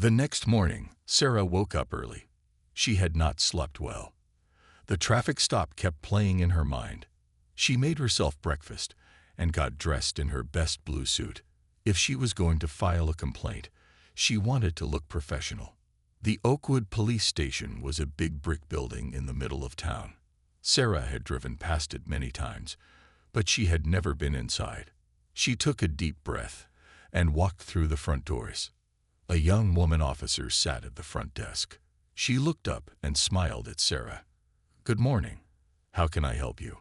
The next morning, Sarah woke up early. She had not slept well. The traffic stop kept playing in her mind. She made herself breakfast and got dressed in her best blue suit. If she was going to file a complaint, she wanted to look professional. The Oakwood police station was a big brick building in the middle of town. Sarah had driven past it many times, but she had never been inside. She took a deep breath and walked through the front doors. A young woman officer sat at the front desk. She looked up and smiled at Sarah. "Good morning. How can I help you?"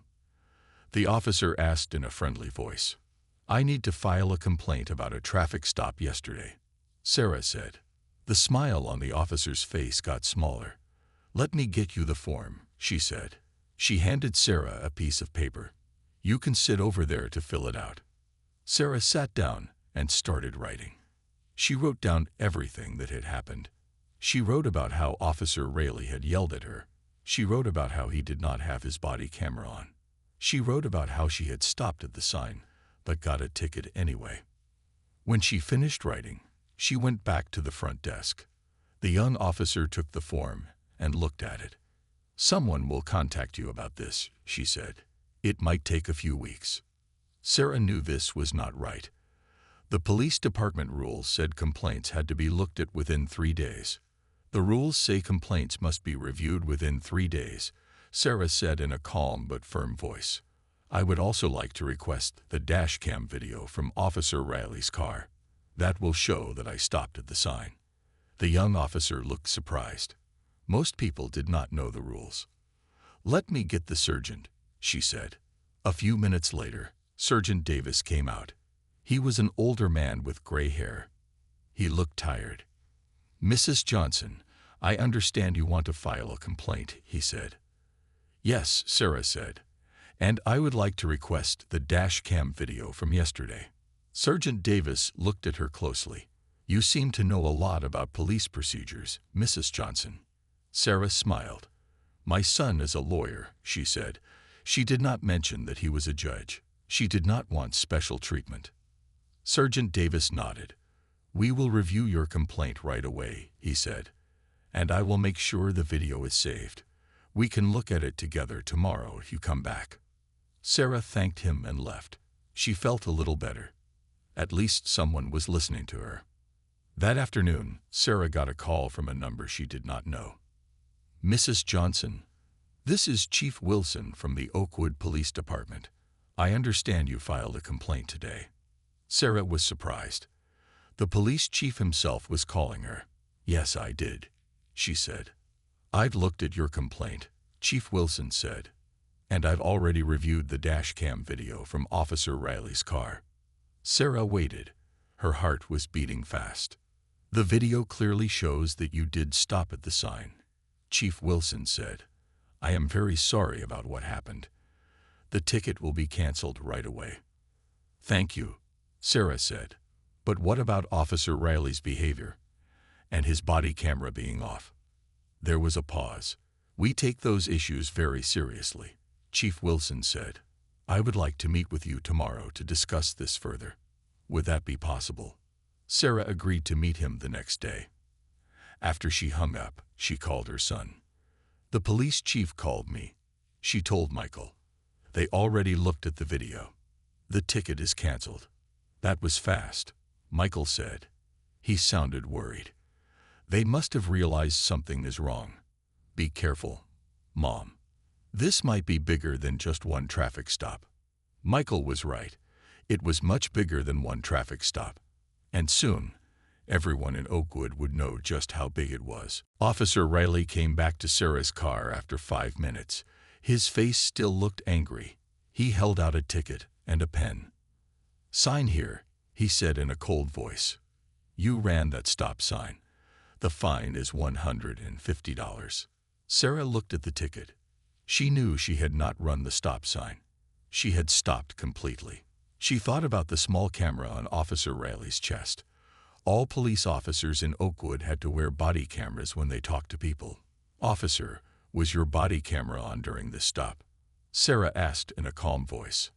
The officer asked in a friendly voice. "I need to file a complaint about a traffic stop yesterday," Sarah said. The smile on the officer's face got smaller. "Let me get you the form," she said. She handed Sarah a piece of paper. "You can sit over there to fill it out." Sarah sat down and started writing. She wrote down everything that had happened. She wrote about how Officer Rayleigh had yelled at her. She wrote about how he did not have his body camera on. She wrote about how she had stopped at the sign, but got a ticket anyway. When she finished writing, she went back to the front desk. The young officer took the form and looked at it. "Someone will contact you about this," she said. "It might take a few weeks." Sarah knew this was not right. The police department rules said complaints had to be looked at within 3 days. "The rules say complaints must be reviewed within 3 days," Sarah said in a calm but firm voice. "I would also like to request the dash cam video from Officer Riley's car. That will show that I stopped at the sign." The young officer looked surprised. Most people did not know the rules. "Let me get the sergeant," she said. A few minutes later, Sergeant Davis came out. He was an older man with gray hair. He looked tired. "Mrs. Johnson, I understand you want to file a complaint," he said. "Yes," Sarah said, "and I would like to request the dash cam video from yesterday." Sergeant Davis looked at her closely. "You seem to know a lot about police procedures, Mrs. Johnson." Sarah smiled. "My son is a lawyer," she said. She did not mention that he was a judge. She did not want special treatment. Sergeant Davis nodded. "We will review your complaint right away," he said, "and I will make sure the video is saved. We can look at it together tomorrow if you come back." Sarah thanked him and left. She felt a little better. At least someone was listening to her. That afternoon, Sarah got a call from a number she did not know. "Mrs. Johnson, this is Chief Wilson from the Oakwood Police Department. I understand you filed a complaint today." Sarah was surprised. The police chief himself was calling her. "Yes, I did," she said. "I've looked at your complaint," Chief Wilson said, "and I've already reviewed the dash cam video from Officer Riley's car." Sarah waited. Her heart was beating fast. "The video clearly shows that you did stop at the sign," Chief Wilson said. "I am very sorry about what happened. The ticket will be canceled right away." "Thank you," Sarah said. "But what about Officer Riley's behavior and his body camera being off?" There was a pause. "We take those issues very seriously," Chief Wilson said. "I would like to meet with you tomorrow to discuss this further. Would that be possible?" Sarah agreed to meet him the next day. After she hung up, she called her son. "The police chief called me," she told Michael. "They already looked at the video. The ticket is canceled." "That was fast," Michael said. He sounded worried. "They must have realized something is wrong. Be careful, Mom. This might be bigger than just one traffic stop." Michael was right. It was much bigger than one traffic stop. And soon, everyone in Oakwood would know just how big it was. Officer Riley came back to Sarah's car after 5 minutes. His face still looked angry. He held out a ticket and a pen. "Sign here," he said in a cold voice. "You ran that stop sign. The fine is $150. Sarah looked at the ticket. She knew she had not run the stop sign. She had stopped completely. She thought about the small camera on Officer Riley's chest. All police officers in Oakwood had to wear body cameras when they talked to people. "Officer, was your body camera on during this stop?" Sarah asked in a calm voice.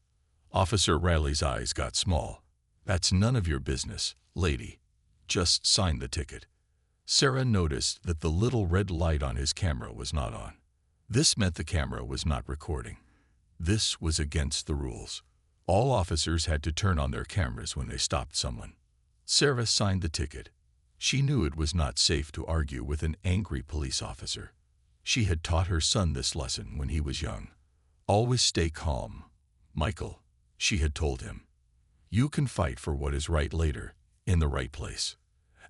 Officer Riley's eyes got small. "That's none of your business, lady. Just sign the ticket." Sarah noticed that the little red light on his camera was not on. This meant the camera was not recording. This was against the rules. All officers had to turn on their cameras when they stopped someone. Sarah signed the ticket. She knew it was not safe to argue with an angry police officer. She had taught her son this lesson when he was young. Always stay calm, Michael, she had told him. You can fight for what is right later, in the right place.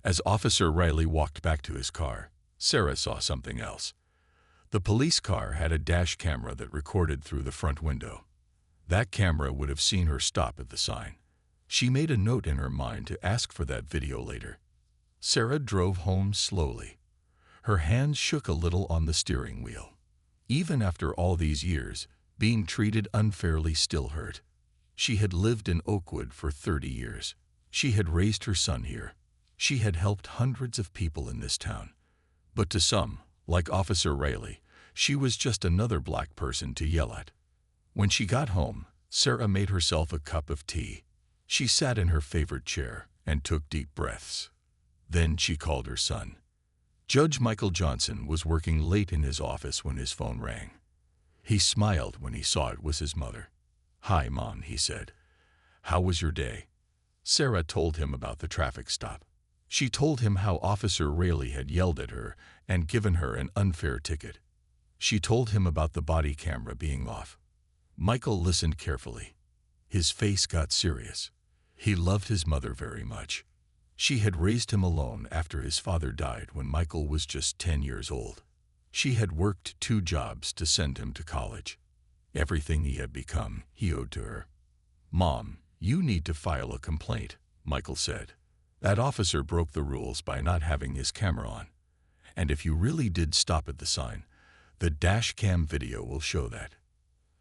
As Officer Riley walked back to his car, Sarah saw something else. The police car had a dash camera that recorded through the front window. That camera would have seen her stop at the sign. She made a note in her mind to ask for that video later. Sarah drove home slowly. Her hands shook a little on the steering wheel. Even after all these years, being treated unfairly still hurt. She had lived in Oakwood for 30 years. She had raised her son here. She had helped hundreds of people in this town. But to some, like Officer Riley, she was just another black person to yell at. When she got home, Sarah made herself a cup of tea. She sat in her favorite chair and took deep breaths. Then she called her son. Judge Michael Johnson was working late in his office when his phone rang. He smiled when he saw it was his mother. "Hi, Mom," he said. "How was your day?" Sarah told him about the traffic stop. She told him how Officer Riley had yelled at her and given her an unfair ticket. She told him about the body camera being off. Michael listened carefully. His face got serious. He loved his mother very much. She had raised him alone after his father died when Michael was just 10 years old. She had worked 2 jobs to send him to college. Everything he had become, he owed to her. "Mom, you need to file a complaint," Michael said. "That officer broke the rules by not having his camera on. And if you really did stop at the sign, the dash cam video will show that."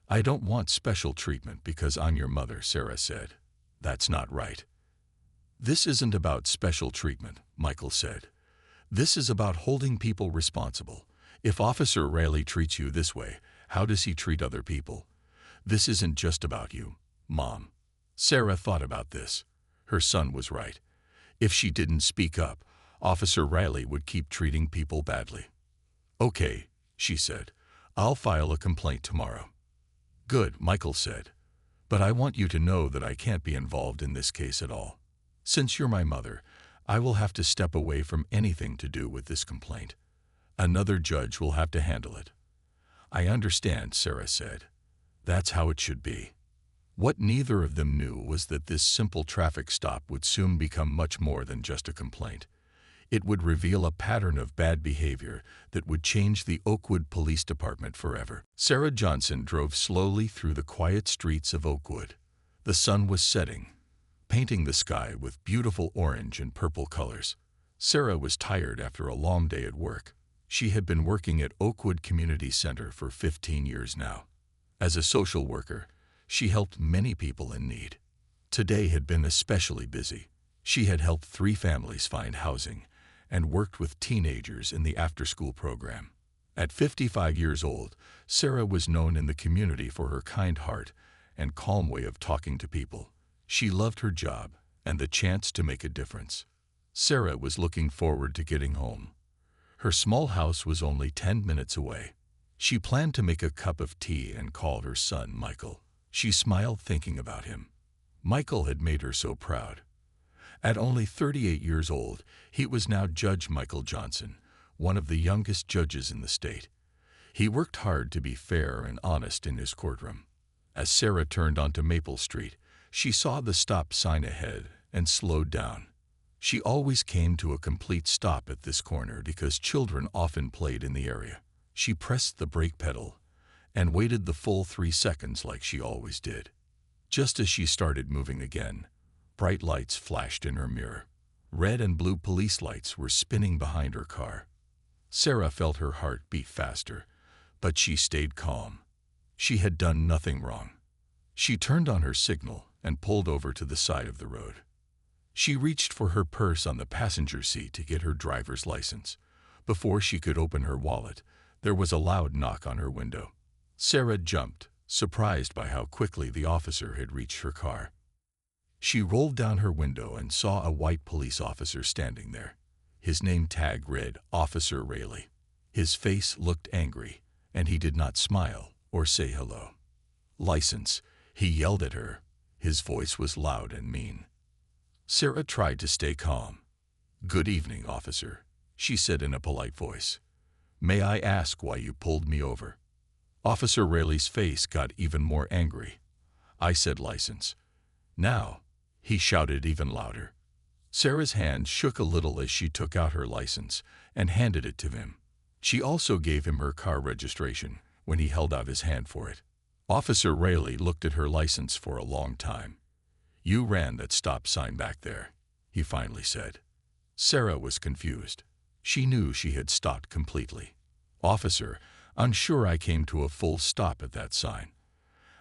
"I don't want special treatment because I'm your mother," Sarah said. "That's not right." "This isn't about special treatment," Michael said. "This is about holding people responsible. If Officer Riley treats you this way, how does he treat other people? This isn't just about you, Mom." Sarah thought about this. Her son was right. If she didn't speak up, Officer Riley would keep treating people badly. "Okay," she said. "I'll file a complaint tomorrow." "Good," Michael said. "But I want you to know that I can't be involved in this case at all. Since you're my mother, I will have to step away from anything to do with this complaint. Another judge will have to handle it." "I understand," Sarah said. "That's how it should be." What neither of them knew was that this simple traffic stop would soon become much more than just a complaint. It would reveal a pattern of bad behavior that would change the Oakwood Police Department forever. Sarah Johnson drove slowly through the quiet streets of Oakwood. The sun was setting, painting the sky with beautiful orange and purple colors. Sarah was tired after a long day at work. She had been working at Oakwood Community Center for 15 years now. As a social worker, she helped many people in need. Today had been especially busy. She had helped 3 families find housing and worked with teenagers in the after-school program. At 55 years old, Sarah was known in the community for her kind heart and calm way of talking to people. She loved her job and the chance to make a difference. Sarah was looking forward to getting home. Her small house was only 10 minutes away. She planned to make a cup of tea and call her son Michael. She smiled thinking about him. Michael had made her so proud. At only 38 years old, he was now Judge Michael Johnson, one of the youngest judges in the state. He worked hard to be fair and honest in his courtroom. As Sarah turned onto Maple Street, she saw the stop sign ahead and slowed down. She always came to a complete stop at this corner because children often played in the area. She pressed the brake pedal and waited the full 3 seconds like she always did. Just as she started moving again, bright lights flashed in her mirror. Red and blue police lights were spinning behind her car. Sarah felt her heart beat faster, but she stayed calm. She had done nothing wrong. She turned on her signal and pulled over to the side of the road. She reached for her purse on the passenger seat to get her driver's license. Before she could open her wallet, there was a loud knock on her window. Sarah jumped, surprised by how quickly the officer had reached her car. She rolled down her window and saw a white police officer standing there. His name tag read Officer Rayleigh. His face looked angry, and he did not smile or say hello. "License," he yelled at her. His voice was loud and mean. Sarah tried to stay calm. "Good evening, officer," she said in a polite voice. "May I ask why you pulled me over?" Officer Rayleigh's face got even more angry. "I said license." "Now," he shouted even louder. Sarah's hand shook a little as she took out her license and handed it to him. She also gave him her car registration when he held out his hand for it. Officer Rayleigh looked at her license for a long time. "You ran that stop sign back there," he finally said. Sarah was confused. She knew she had stopped completely. "Officer, I'm sure I came to a full stop at that sign.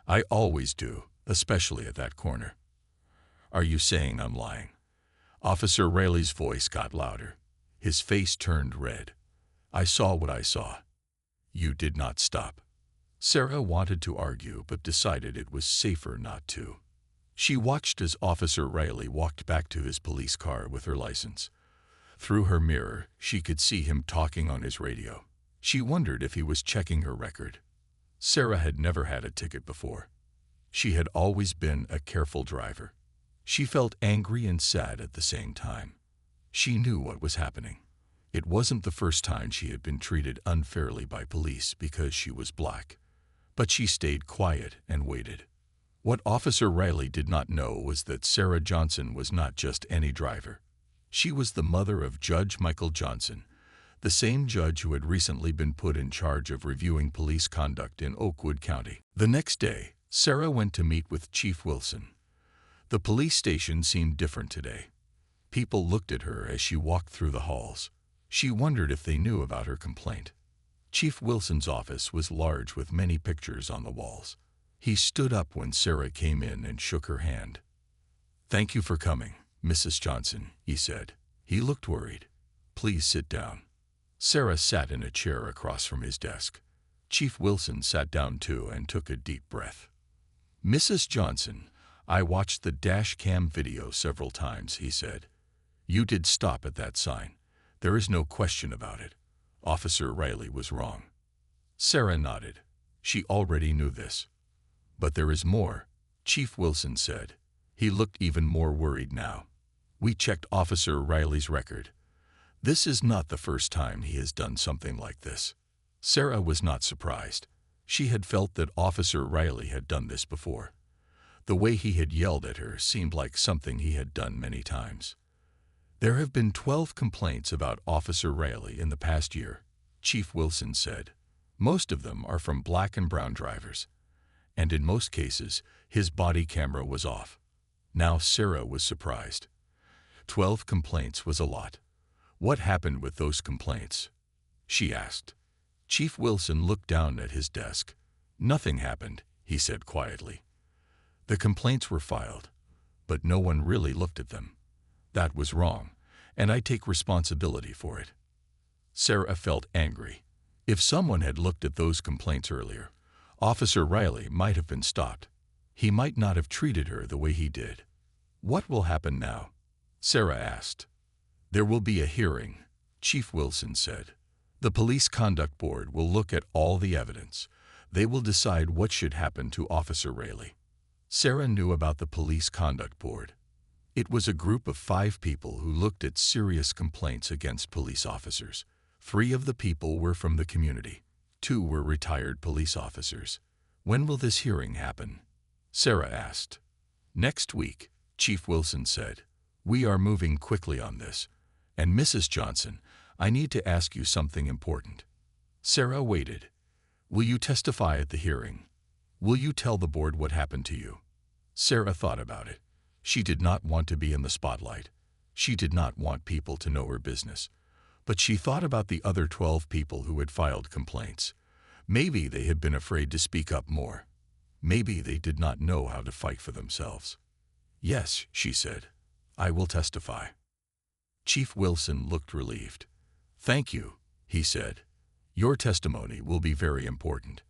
I always do, especially at that corner." "Are you saying I'm lying?" Officer Rayleigh's voice got louder. His face turned red. "I saw what I saw. You did not stop." Sarah wanted to argue but decided it was safer not to. She watched as Officer Rayleigh walked back to his police car with her license. Through her mirror, she could see him talking on his radio. She wondered if he was checking her record. Sarah had never had a ticket before. She had always been a careful driver. She felt angry and sad at the same time. She knew what was happening. It wasn't the first time she had been treated unfairly by police because she was black. But she stayed quiet and waited. What Officer Rayleigh did not know was that Sarah Johnson was not just any driver. She was the mother of Judge Michael Johnson, the same judge who had recently been put in charge of reviewing police conduct in Oakwood County. The next day, Sarah went to meet with Chief Wilson. The police station seemed different today. People looked at her as she walked through the halls. She wondered if they knew about her complaint. Chief Wilson's office was large with many pictures on the walls. He stood up when Sarah came in and shook her hand. "Thank you for coming, Mrs. Johnson," he said. He looked worried. "Please sit down." Sarah sat in a chair across from his desk. Chief Wilson sat down too and took a deep breath. "Mrs. Johnson, I watched the dash cam video several times," he said. "You did stop at that sign. There is no question about it. Officer Rayleigh was wrong." Sarah nodded. She already knew this. "But there is more," Chief Wilson said. He looked even more worried now. "We checked Officer Rayleigh's record. This is not the first time he has done something like this." Sarah was not surprised. She had felt that Officer Rayleigh had done this before. The way he had yelled at her seemed like something he had done many times. "There have been 12 complaints about Officer Rayleigh in the past year," Chief Wilson said. "Most of them are from black and brown drivers. And in most cases, his body camera was off." Now Sarah was surprised. 12 complaints was a lot. "What happened with those complaints?" she asked. Chief Wilson looked down at his desk. "Nothing happened," he said quietly. "The complaints were filed, but no one really looked at them. That was wrong, and I take responsibility for it." Sarah felt angry. If someone had looked at those complaints earlier, Officer Rayleigh might have been stopped. He might not have treated her the way he did. "What will happen now?" Sarah asked. "There will be a hearing," Chief Wilson said. "The Police Conduct Board will look at all the evidence. They will decide what should happen to Officer Rayleigh." Sarah knew about the Police Conduct Board. It was a group of 5 people who looked at serious complaints against police officers. 3 of the people were from the community. 2 were retired police officers. "When will this hearing happen?" Sarah asked. "Next week," Chief Wilson said. "We are moving quickly on this. And Mrs. Johnson, I need to ask you something important." Sarah waited. "Will you testify at the hearing? Will you tell the board what happened to you?" Sarah thought about it. She did not want to be in the spotlight. She did not want people to know her business. But she thought about the other 12 people who had filed complaints. Maybe they had been afraid to speak up more. Maybe they did not know how to fight for themselves. "Yes," she said, "I will testify." Chief Wilson looked relieved. "Thank you," he said. "Your testimony will be very important."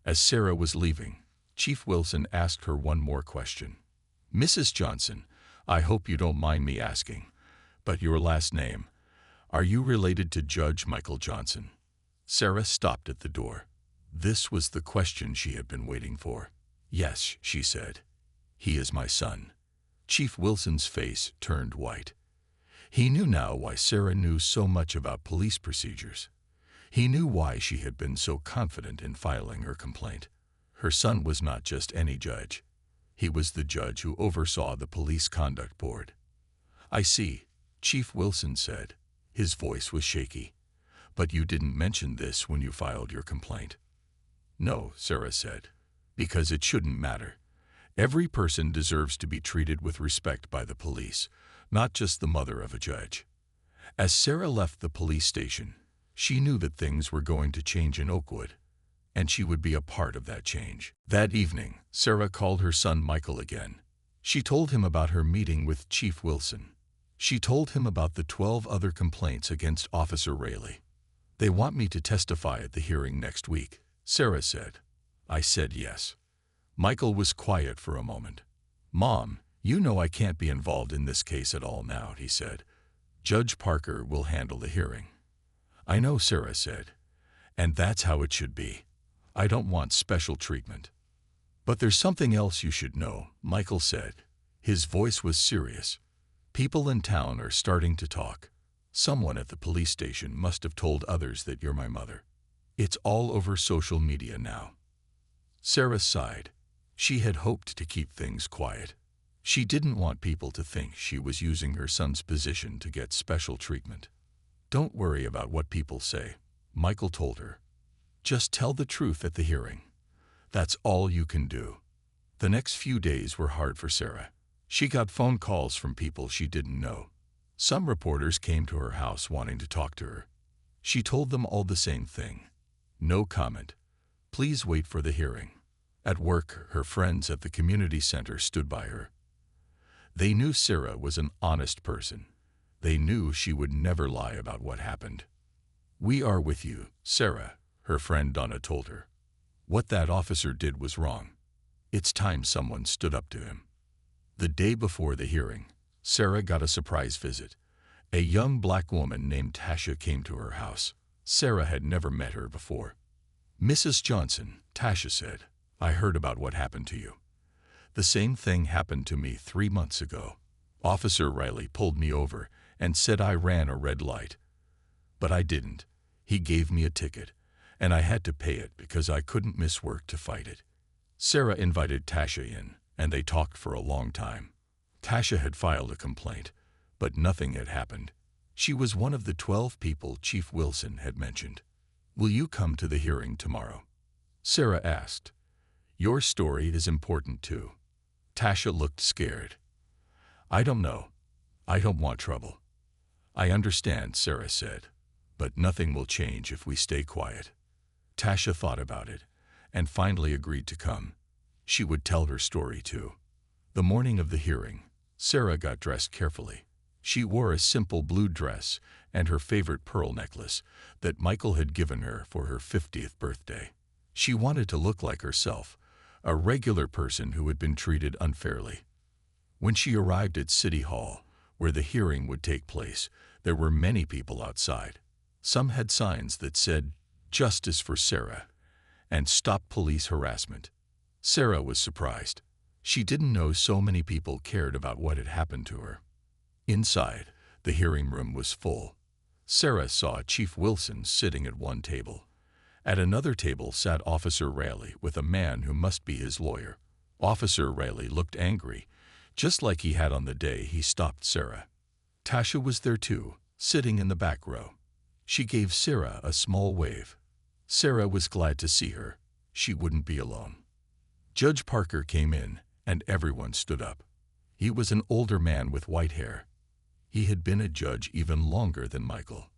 As Sarah was leaving, Chief Wilson asked her one more question. "Mrs. Johnson, I hope you don't mind me asking, but your last name, Are you related to Judge Michael Johnson? Sarah stopped at the door. This was the question she had been waiting for. Yes, she said. He is my son. Chief Wilson's face turned white. He knew now why Sarah knew so much about police procedures. He knew why she had been so confident in filing her complaint. Her son was not just any judge. He was the judge who oversaw the police conduct board. I see, Chief Wilson said. His voice was shaky. But you didn't mention this when you filed your complaint. No, Sarah said, because it shouldn't matter. Every person deserves to be treated with respect by the police, not just the mother of a judge. As Sarah left the police station, she knew that things were going to change in Oakwood, and she would be a part of that change. That evening, Sarah called her son Michael again. She told him about her meeting with Chief Wilson. She told him about the 12 other complaints against Officer Rayleigh. They want me to testify at the hearing next week, Sarah said. I said yes. Michael was quiet for a moment. Mom, you know I can't be involved in this case at all now, he said. Judge Parker will handle the hearing. I know, Sarah said, and that's how it should be. I don't want special treatment. But there's something else you should know, Michael said. His voice was serious. People in town are starting to talk. Someone at the police station must have told others that you're my mother. It's all over social media now. Sarah sighed. She had hoped to keep things quiet. She didn't want people to think she was using her son's position to get special treatment. Don't worry about what people say, Michael told her. Just tell the truth at the hearing. That's all you can do. The next few days were hard for Sarah. She got phone calls from people she didn't know. Some reporters came to her house wanting to talk to her. She told them all the same thing. No comment. Please wait for the hearing. At work, her friends at the community center stood by her. They knew Sarah was an honest person. They knew she would never lie about what happened. We are with you, Sarah, her friend Donna told her. What that officer did was wrong. It's time someone stood up to him. The day before the hearing, Sarah got a surprise visit. A young black woman named Tasha came to her house. Sarah had never met her before. Mrs. Johnson, Tasha said, I heard about what happened to you. The same thing happened to me 3 months ago. Officer Riley pulled me over and said I ran a red light. But I didn't. He gave me a ticket, and I had to pay it because I couldn't miss work to fight it. Sarah invited Tasha in, and they talked for a long time. Tasha had filed a complaint, but nothing had happened. She was one of the 12 people Chief Wilson had mentioned. Will you come to the hearing tomorrow? Sarah asked. Your story is important too. Tasha looked scared. I don't know. I don't want trouble. I understand, Sarah said, but nothing will change if we stay quiet. Tasha thought about it and finally agreed to come. She would tell her story too. The morning of the hearing, Sarah got dressed carefully. She wore a simple blue dress and her favorite pearl necklace that Michael had given her for her 50th birthday. She wanted to look like herself, a regular person who had been treated unfairly. When she arrived at City Hall, where the hearing would take place, there were many people outside. Some had signs that said, "Justice for Sarah," and "Stop Police Harassment." Sarah was surprised. She didn't know so many people cared about what had happened to her. Inside, the hearing room was full. Sarah saw Chief Wilson sitting at one table. At another table sat Officer Rayleigh with a man who must be his lawyer. Officer Rayleigh looked angry, just like he had on the day he stopped Sarah. Tasha was there too, sitting in the back row. She gave Sarah a small wave. Sarah was glad to see her. She wouldn't be alone. Judge Parker came in, and everyone stood up. He was an older man with white hair. He had been a judge even longer than Michael.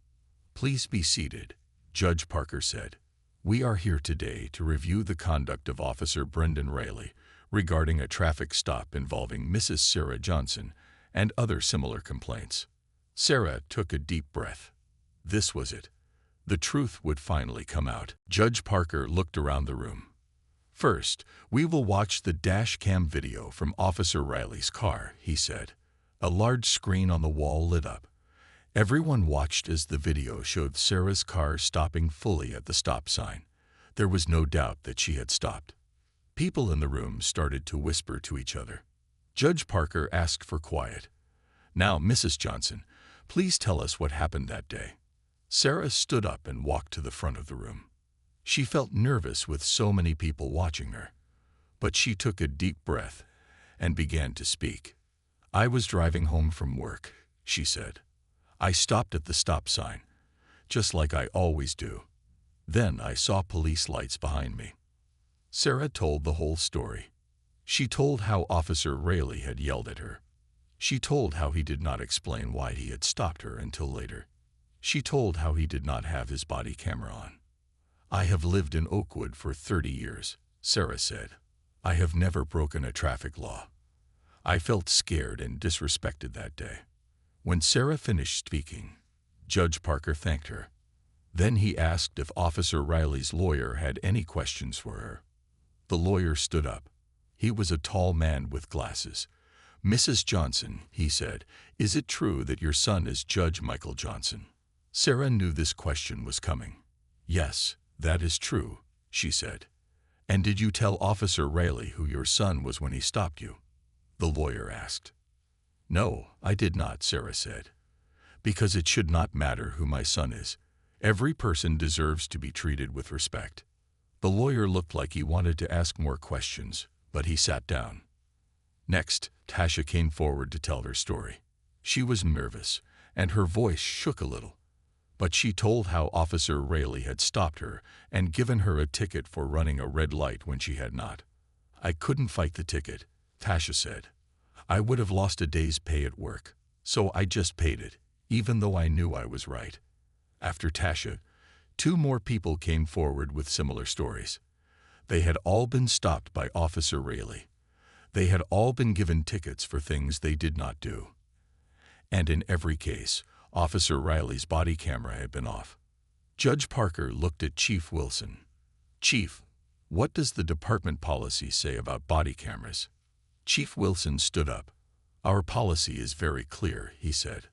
Please be seated, Judge Parker said. We are here today to review the conduct of Officer Brendan Rayleigh regarding a traffic stop involving Mrs. Sarah Johnson and other similar complaints. Sarah took a deep breath. This was it. The truth would finally come out. Judge Parker looked around the room. First, we will watch the dash cam video from Officer Riley's car, he said. A large screen on the wall lit up. Everyone watched as the video showed Sarah's car stopping fully at the stop sign. There was no doubt that she had stopped. People in the room started to whisper to each other. Judge Parker asked for quiet. "Now, Mrs. Johnson, please tell us what happened that day." Sarah stood up and walked to the front of the room. She felt nervous with so many people watching her. But she took a deep breath and began to speak. "I was driving home from work," she said. "I stopped at the stop sign, just like I always do. Then I saw police lights behind me." Sarah told the whole story. She told how Officer Rayleigh had yelled at her. She told how he did not explain why he had stopped her until later. She told how he did not have his body camera on. "I have lived in Oakwood for 30 years, Sarah said. "I have never broken a traffic law. I felt scared and disrespected that day." When Sarah finished speaking, Judge Parker thanked her. Then he asked if Officer Riley's lawyer had any questions for her. The lawyer stood up. He was a tall man with glasses. "Mrs. Johnson," he said, "is it true that your son is Judge Michael Johnson?" Sarah knew this question was coming. "Yes, that is true," she said. "And did you tell Officer Rayleigh who your son was when he stopped you?" the lawyer asked. "No, I did not," Sarah said. "Because it should not matter who my son is. Every person deserves to be treated with respect." The lawyer looked like he wanted to ask more questions, but he sat down. Next, Tasha came forward to tell her story. She was nervous, and her voice shook a little. But she told how Officer Rayleigh had stopped her and given her a ticket for running a red light when she had not. "I couldn't fight the ticket," Tasha said. "I would have lost a day's pay at work, so I just paid it, even though I knew I was right." After Tasha, 2 more people came forward with similar stories. They had all been stopped by Officer Rayleigh. They had all been given tickets for things they did not do. And in every case, Officer Riley's body camera had been off. Judge Parker looked at Chief Wilson. "Chief, what does the department policy say about body cameras?" Chief Wilson stood up. "Our policy is very clear," he said.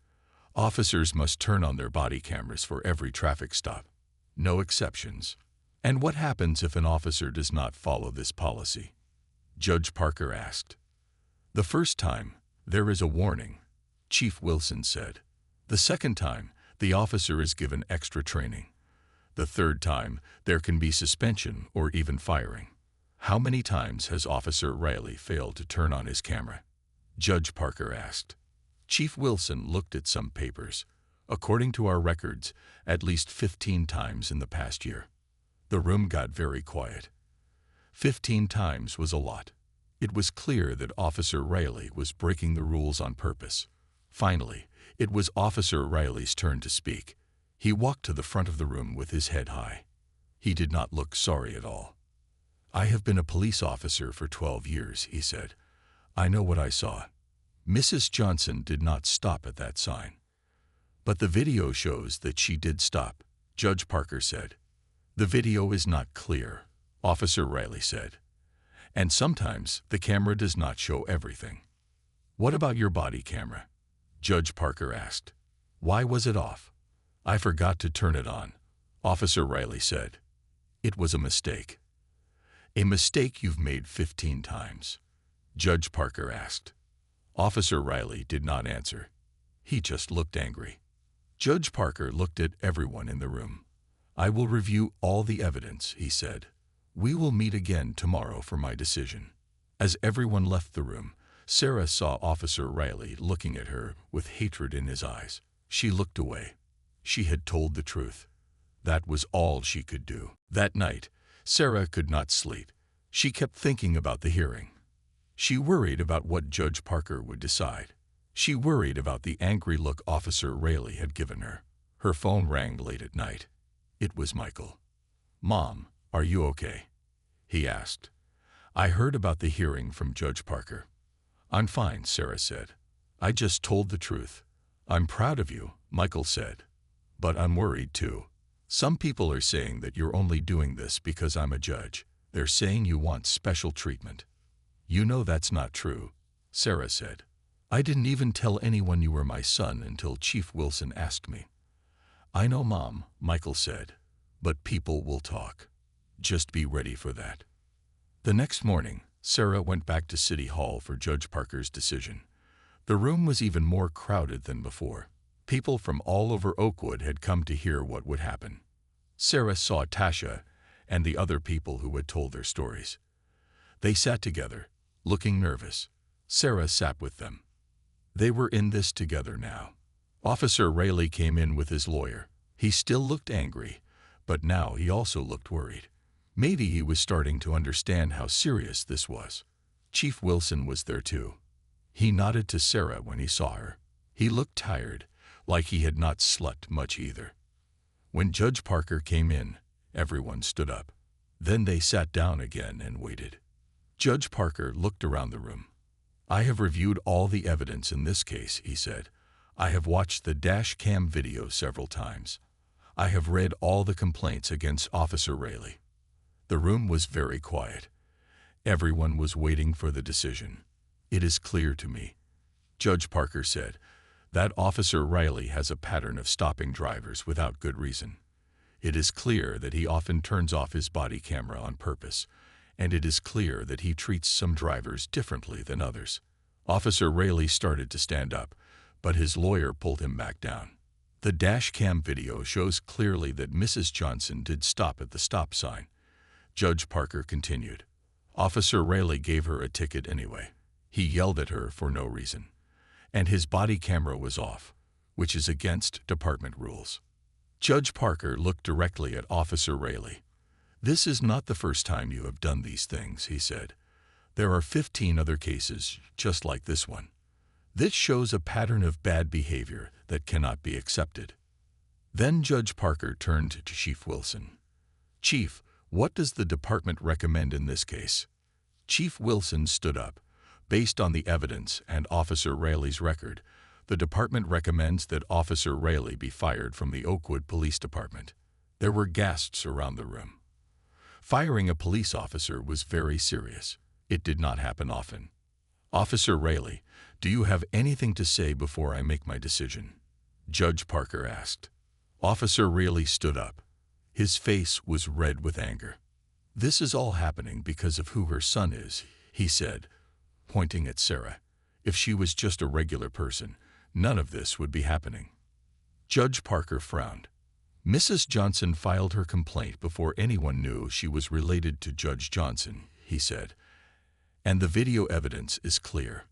"Officers must turn on their body cameras for every traffic stop. No exceptions." "And what happens if an officer does not follow this policy?" Judge Parker asked. "The first time, there is a warning," Chief Wilson said. "The second time, the officer is given extra training. The third time, there can be suspension or even firing." "How many times has Officer Riley failed to turn on his camera?" Judge Parker asked. Chief Wilson looked at some papers. "According to our records, at least 15 times in the past year." The room got very quiet. 15 times was a lot. It was clear that Officer Riley was breaking the rules on purpose. Finally, it was Officer Riley's turn to speak. He walked to the front of the room with his head high. He did not look sorry at all. "I have been a police officer for 12 years, he said. "I know what I saw. Mrs. Johnson did not stop at that sign." "But the video shows that she did stop," Judge Parker said. "The video is not clear," Officer Riley said. "And sometimes the camera does not show everything." "What about your body camera?" Judge Parker asked. "Why was it off?" "I forgot to turn it on," Officer Riley said. "It was a mistake." "A mistake you've made 15 times?" Judge Parker asked. Officer Riley did not answer. He just looked angry. Judge Parker looked at everyone in the room. "I will review all the evidence," he said. "We will meet again tomorrow for my decision." As everyone left the room, Sarah saw Officer Riley looking at her with hatred in his eyes. She looked away. She had told the truth. That was all she could do. That night, Sarah could not sleep. She kept thinking about the hearing. She worried about what Judge Parker would decide. She worried about the angry look Officer Riley had given her. Her phone rang late at night. It was Michael. "Mom, are you okay?" he asked. "I heard about the hearing from Judge Parker." "I'm fine," Sarah said. "I just told the truth." "I'm proud of you," Michael said. "But I'm worried too. Some people are saying that you're only doing this because I'm a judge. They're saying you want special treatment." "You know that's not true," Sarah said. I didn't even tell anyone you were my son until Chief Wilson asked me. I know, Mom, Michael said, but people will talk. Just be ready for that. The next morning, Sarah went back to City Hall for Judge Parker's decision. The room was even more crowded than before. People from all over Oakwood had come to hear what would happen. Sarah saw Tasha and the other people who had told their stories. They sat together, looking nervous. Sarah sat with them. They were in this together now. Officer Rayleigh came in with his lawyer. He still looked angry, but now he also looked worried. Maybe he was starting to understand how serious this was. Chief Wilson was there too. He nodded to Sarah when he saw her. He looked tired, like he had not slept much either. When Judge Parker came in, everyone stood up. Then they sat down again and waited. Judge Parker looked around the room. I have reviewed all the evidence in this case, he said. I have watched the dash cam video several times. I have read all the complaints against Officer Rayleigh. The room was very quiet. Everyone was waiting for the decision. It is clear to me, Judge Parker said, that Officer Rayleigh has a pattern of stopping drivers without good reason. It is clear that he often turns off his body camera on purpose, and it is clear that he treats some drivers differently than others. Officer Rayleigh started to stand up, but his lawyer pulled him back down. The dash cam video shows clearly that Mrs. Johnson did stop at the stop sign. Judge Parker continued. Officer Rayleigh gave her a ticket anyway. He yelled at her for no reason. And his body camera was off, which is against department rules. Judge Parker looked directly at Officer Rayleigh. This is not the first time you have done these things, he said. There are 15 other cases just like this one. This shows a pattern of bad behavior that cannot be accepted. Then Judge Parker turned to Chief Wilson. Chief, what does the department recommend in this case? Chief Wilson stood up. Based on the evidence and Officer Rayleigh's record, the department recommends that Officer Rayleigh be fired from the Oakwood Police Department. There were gasps around the room. Firing a police officer was very serious. It did not happen often. Officer Rayleigh, do you have anything to say before I make my decision? Judge Parker asked. Officer Rayleigh stood up. His face was red with anger. This is all happening because of who her son is, he said, pointing at Sarah. If she was just a regular person, none of this would be happening. Judge Parker frowned. Mrs. Johnson filed her complaint before anyone knew she was related to Judge Johnson, he said. And the video evidence is clear.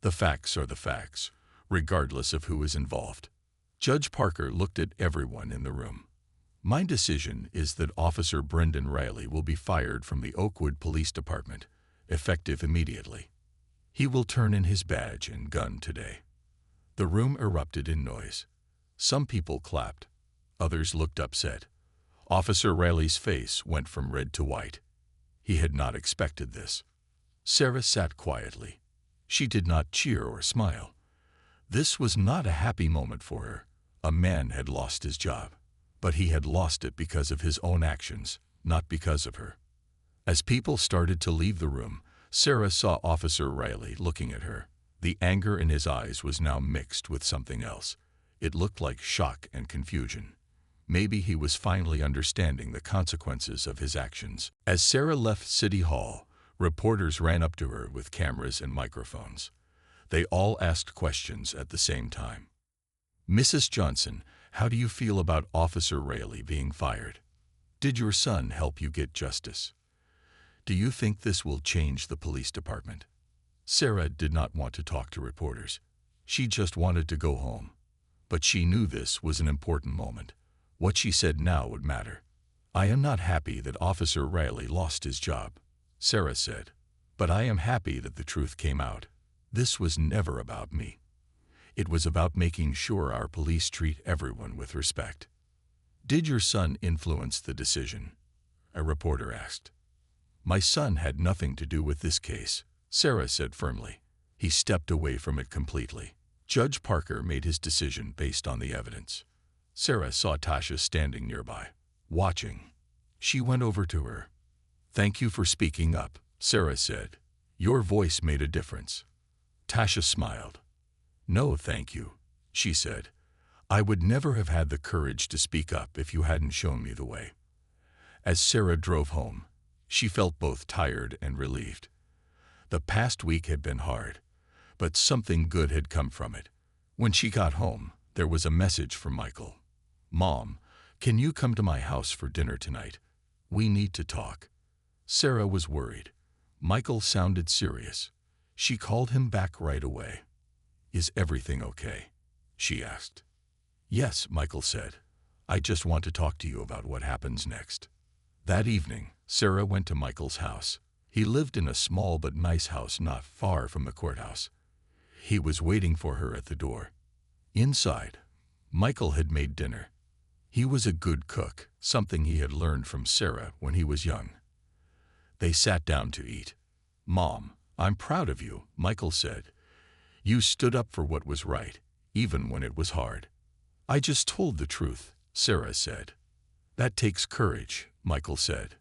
The facts are the facts, regardless of who is involved. Judge Parker looked at everyone in the room. My decision is that Officer Brendan Rayleigh will be fired from the Oakwood Police Department, effective immediately. He will turn in his badge and gun today. The room erupted in noise. Some people clapped. Others looked upset. Officer Rayleigh's face went from red to white. He had not expected this. Sarah sat quietly. She did not cheer or smile. This was not a happy moment for her. A man had lost his job, but he had lost it because of his own actions, not because of her. As people started to leave the room, Sarah saw Officer Rayleigh looking at her. The anger in his eyes was now mixed with something else. It looked like shock and confusion. Maybe he was finally understanding the consequences of his actions. As Sarah left City Hall, reporters ran up to her with cameras and microphones. They all asked questions at the same time. Mrs. Johnson, how do you feel about Officer Rayleigh being fired? Did your son help you get justice? Do you think this will change the police department? Sarah did not want to talk to reporters. She just wanted to go home. But she knew this was an important moment. What she said now would matter. I am not happy that Officer Rayleigh lost his job, Sarah said. But I am happy that the truth came out. This was never about me. It was about making sure our police treat everyone with respect. Did your son influence the decision? A reporter asked. My son had nothing to do with this case, Sarah said firmly. He stepped away from it completely. Judge Parker made his decision based on the evidence. Sarah saw Tasha standing nearby, watching. She went over to her. Thank you for speaking up, Sarah said. Your voice made a difference. Tasha smiled. "No, thank you," she said. "I would never have had the courage to speak up if you hadn't shown me the way." As Sarah drove home, she felt both tired and relieved. The past week had been hard, but something good had come from it. When she got home, there was a message from Michael. "Mom, can you come to my house for dinner tonight? We need to talk." Sarah was worried. Michael sounded serious. She called him back right away. "Is everything okay?" she asked. "Yes," Michael said. "I just want to talk to you about what happens next." That evening, Sarah went to Michael's house. He lived in a small but nice house not far from the courthouse. He was waiting for her at the door. Inside, Michael had made dinner. He was a good cook, something he had learned from Sarah when he was young. They sat down to eat. "Mom, I'm proud of you," Michael said. "You stood up for what was right, even when it was hard." "I just told the truth," Sarah said. "That takes courage," Michael said.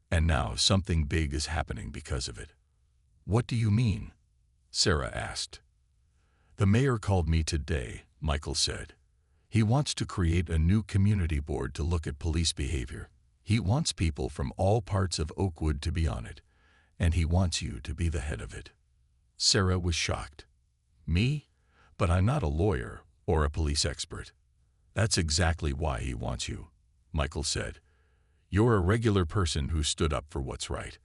"And now something big is happening because of it." "What do you mean?" Sarah asked. "The mayor called me today," Michael said. "He wants to create a new community board to look at police behavior. He wants people from all parts of Oakwood to be on it, and he wants you to be the head of it." Sarah was shocked. "Me? But I'm not a lawyer or a police expert." "That's exactly why he wants you," Michael said. "You're a regular person who stood up for what's right.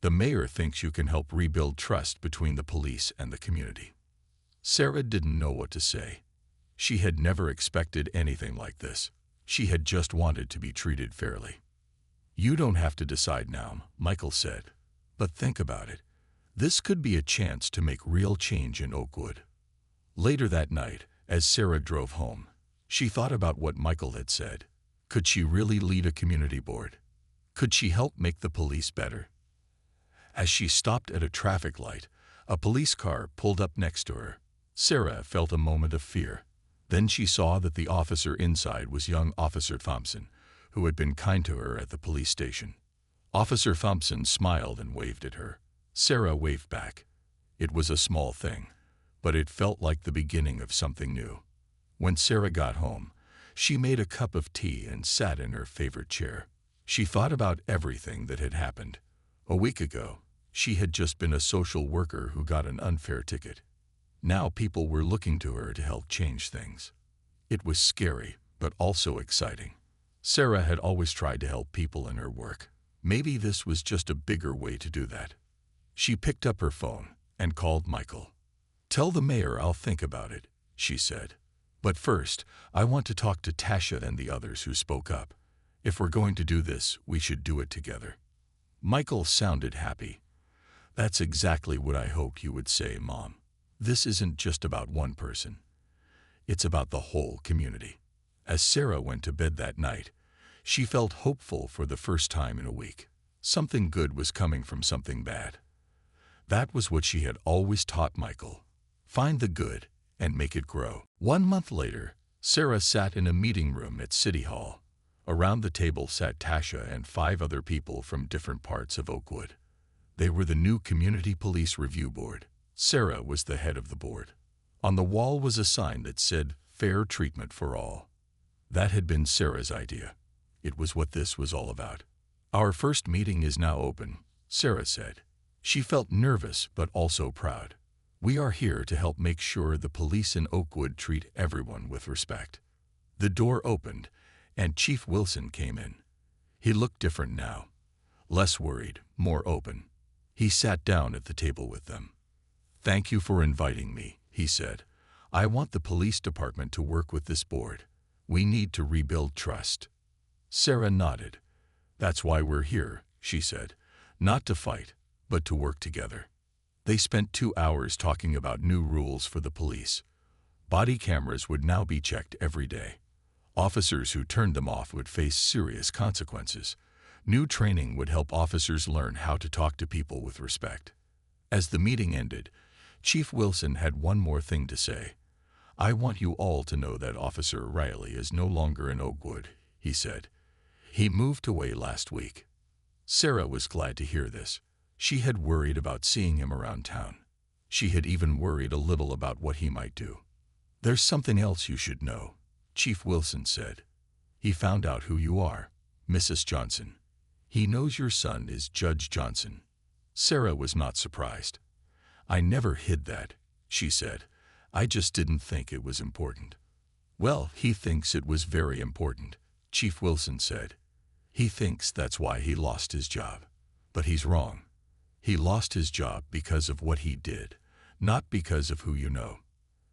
The mayor thinks you can help rebuild trust between the police and the community." Sarah didn't know what to say. She had never expected anything like this. She had just wanted to be treated fairly. "You don't have to decide now," Michael said. "But think about it. This could be a chance to make real change in Oakwood." Later that night, as Sarah drove home, she thought about what Michael had said. Could she really lead a community board? Could she help make the police better? As she stopped at a traffic light, a police car pulled up next to her. Sarah felt a moment of fear. Then she saw that the officer inside was young Officer Thompson, who had been kind to her at the police station. Officer Thompson smiled and waved at her. Sarah waved back. It was a small thing, but it felt like the beginning of something new. When Sarah got home, she made a cup of tea and sat in her favorite chair. She thought about everything that had happened. A week ago, she had just been a social worker who got an unfair ticket. Now people were looking to her to help change things. It was scary, but also exciting. Sarah had always tried to help people in her work. Maybe this was just a bigger way to do that. She picked up her phone and called Michael. "Tell the mayor I'll think about it," she said. "But first, I want to talk to Tasha and the others who spoke up. If we're going to do this, we should do it together." Michael sounded happy. "That's exactly what I hoped you would say, Mom. This isn't just about one person. It's about the whole community." As Sarah went to bed that night, she felt hopeful for the first time in a week. Something good was coming from something bad. That was what she had always taught Michael. Find the good and make it grow. 1 month later, Sarah sat in a meeting room at City Hall. Around the table sat Tasha and 5 other people from different parts of Oakwood. They were the new Community Police Review Board. Sarah was the head of the board. On the wall was a sign that said, "Fair treatment for all." That had been Sarah's idea. It was what this was all about. "Our first meeting is now open," Sarah said. She felt nervous but also proud. "We are here to help make sure the police in Oakwood treat everyone with respect." The door opened, and Chief Wilson came in. He looked different now. Less worried, more open. He sat down at the table with them. "Thank you for inviting me," he said. "I want the police department to work with this board. We need to rebuild trust." Sarah nodded. "That's why we're here," she said. "Not to fight, but to work together." They spent 2 hours talking about new rules for the police. Body cameras would now be checked every day. Officers who turned them off would face serious consequences. New training would help officers learn how to talk to people with respect. As the meeting ended, Chief Wilson had one more thing to say. "I want you all to know that Officer Riley is no longer in Oakwood," he said. "He moved away last week." Sarah was glad to hear this. She had worried about seeing him around town. She had even worried a little about what he might do. "There's something else you should know," Chief Wilson said. "He found out who you are, Mrs. Johnson. He knows your son is Judge Johnson." Sarah was not surprised. "I never hid that," she said. "I just didn't think it was important." "Well, he thinks it was very important," Chief Wilson said. "He thinks that's why he lost his job. But he's wrong. He lost his job because of what he did, not because of who you know."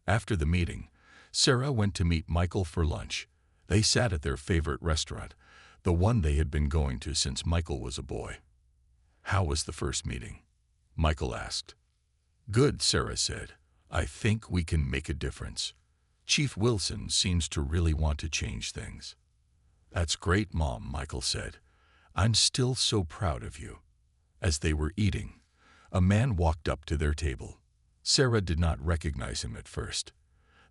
After the meeting, Sarah went to meet Michael for lunch. They sat at their favorite restaurant, the one they had been going to since Michael was a boy. "How was the first meeting?" Michael asked. "Good," Sarah said. "I think we can make a difference. Chief Wilson seems to really want to change things." "That's great, Mom," Michael said. "I'm still so proud of you." As they were eating, a man walked up to their table. Sarah did not recognize him at first.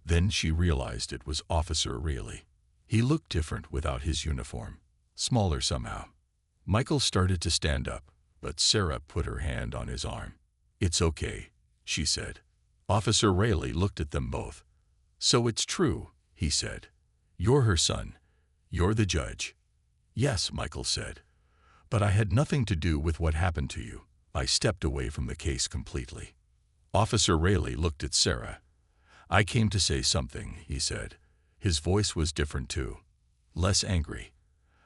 Then she realized it was Officer Rayleigh. He looked different without his uniform, smaller somehow. Michael started to stand up, but Sarah put her hand on his arm. "It's okay," she said. Officer Rayleigh looked at them both. "So it's true," he said. "You're her son. You're the judge." "Yes," Michael said. "But I had nothing to do with what happened to you. I stepped away from the case completely." Officer Rayleigh looked at Sarah. "I came to say something," he said. His voice was different too, less angry.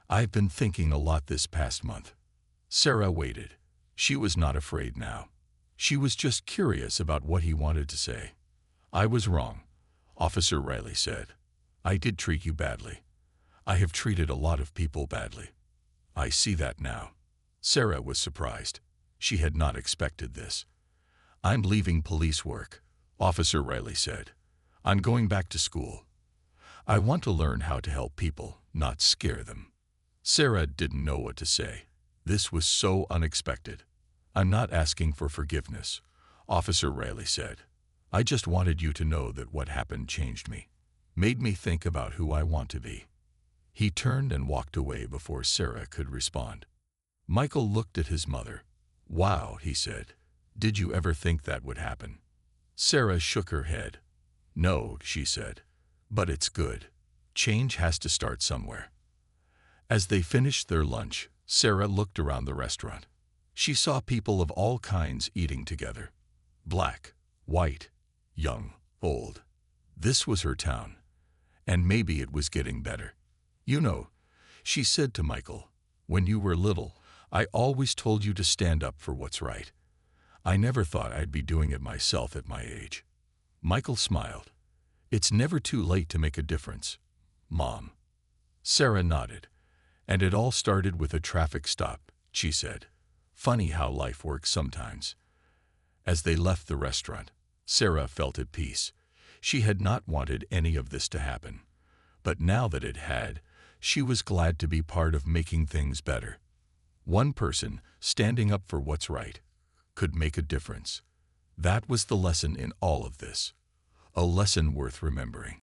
"I've been thinking a lot this past month." Sarah waited. She was not afraid now. She was just curious about what he wanted to say. "I was wrong," Officer Rayleigh said. "I did treat you badly. I have treated a lot of people badly. I see that now." Sarah was surprised. She had not expected this. "I'm leaving police work," Officer Rayleigh said. "I'm going back to school. I want to learn how to help people, not scare them." Sarah didn't know what to say. This was so unexpected. "I'm not asking for forgiveness," Officer Rayleigh said. "I just wanted you to know that what happened changed me, made me think about who I want to be." He turned and walked away before Sarah could respond. Michael looked at his mother. "Wow," he said. "Did you ever think that would happen?" Sarah shook her head. "No," she said. "But it's good. Change has to start somewhere." As they finished their lunch, Sarah looked around the restaurant. She saw people of all kinds eating together. Black, white, young, old. This was her town. And maybe it was getting better. "You know," she said to Michael, "when you were little, I always told you to stand up for what's right. I never thought I'd be doing it myself at my age." Michael smiled. "It's never too late to make a difference, Mom." Sarah nodded. "And it all started with a traffic stop," she said. "Funny how life works sometimes." As they left the restaurant, Sarah felt at peace. She had not wanted any of this to happen. But now that it had, she was glad to be part of making things better. One person, standing up for what's right, could make a difference. That was the lesson in all of this. A lesson worth remembering.